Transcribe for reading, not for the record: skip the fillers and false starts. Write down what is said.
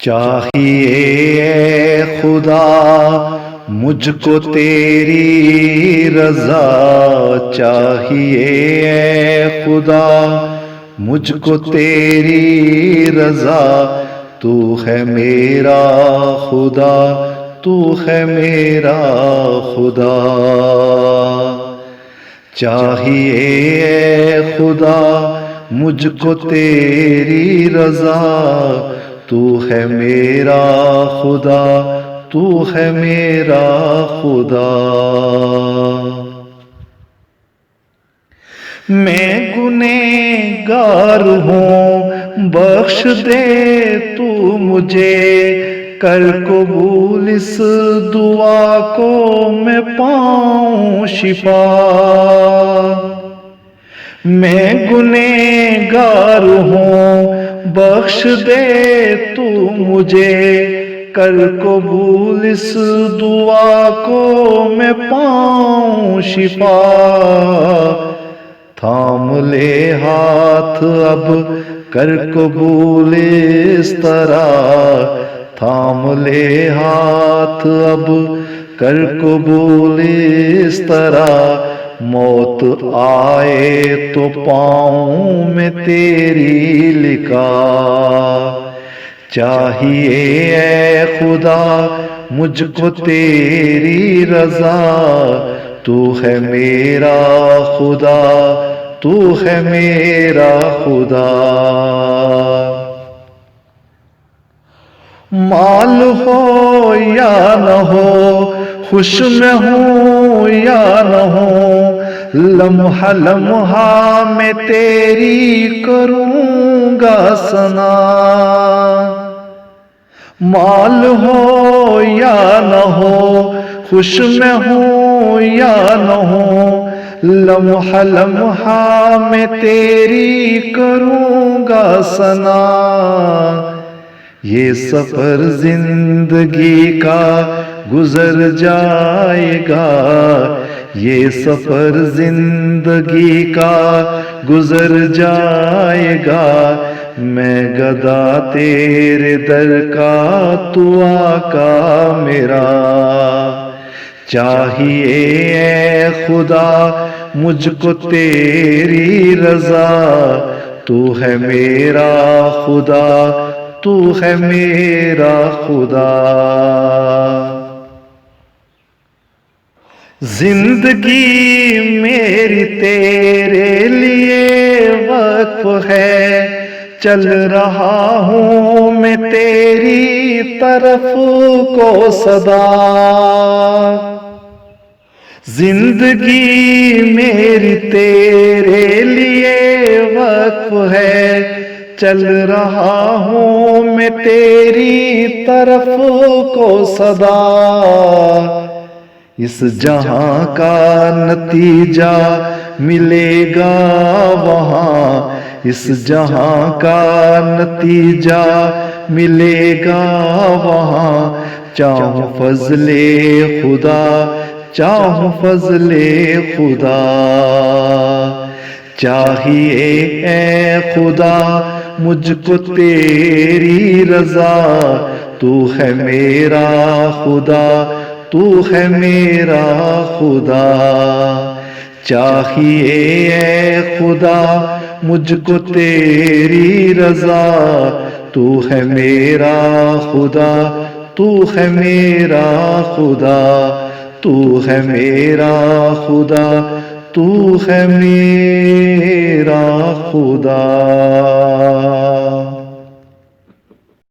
چاہیے اے خدا مجھ کو تیری رضا، چاہیے اے خدا مجھ کو تیری رضا، تو ہے میرا خدا، تو ہے میرا خدا۔ چاہیے اے خدا مجھ کو تیری رضا، تو ہے میرا خدا، تو ہے میرا خدا۔ میں گنہگار ہوں بخش دے تو مجھے، کر قبول اس دعا کو میں پاؤں شفا۔ میں گنہگار ہوں بخش دے تو مجھے، کر قبول اس دعا کو میں پاؤں شفا۔ تھام لے ہاتھ اب کر قبول اس طرح، تھام لے ہاتھ اب کر قبول اس طرح، موت آئے تو پاؤں میں تیری لکھا۔ چاہیے اے خدا مجھ کو تیری رضا، تو ہے میرا خدا، تو ہے میرا خدا۔ مال ہو یا نہ ہو، خوش میں ہوں یا نہ ہوں، لمحہ لمحہ میں تیری کروں گا ثنا۔ مال ہو یا نہ ہو، خوش میں ہوں یا نہ ہوں، لمحہ لمحہ میں تیری کروں گا ثنا۔ یہ سفر زندگی کا گزر جائے گا، یہ سفر زندگی کا گزر جائے گا، میں گدا تیرے در کا، تو آقا میرا۔ چاہیے اے خدا مجھ کو تیری رضا، تو ہے میرا خدا، تو ہے میرا خدا۔ زندگی میری تیرے لیے وقف ہے، چل رہا ہوں میں تیری طرف کو صدا۔ زندگی میری تیرے لیے وقف ہے، چل رہا ہوں میں تیری طرف کو صدا۔ اس جہاں کا نتیجہ ملے گا وہاں، اس جہاں کا نتیجہ ملے گا وہاں، چاہوں فضل خدا، چاہوں فضل خدا۔ چاہیے اے خدا مجھ کو تیری رضا، تو ہے میرا خدا، تو ہے میرا خدا۔ چاہیے اے خدا مجھ کو تیری رضا، تو ہے میرا خدا، تو ہے میرا خدا، تو ہے میرا خدا، تو ہے میرا خدا۔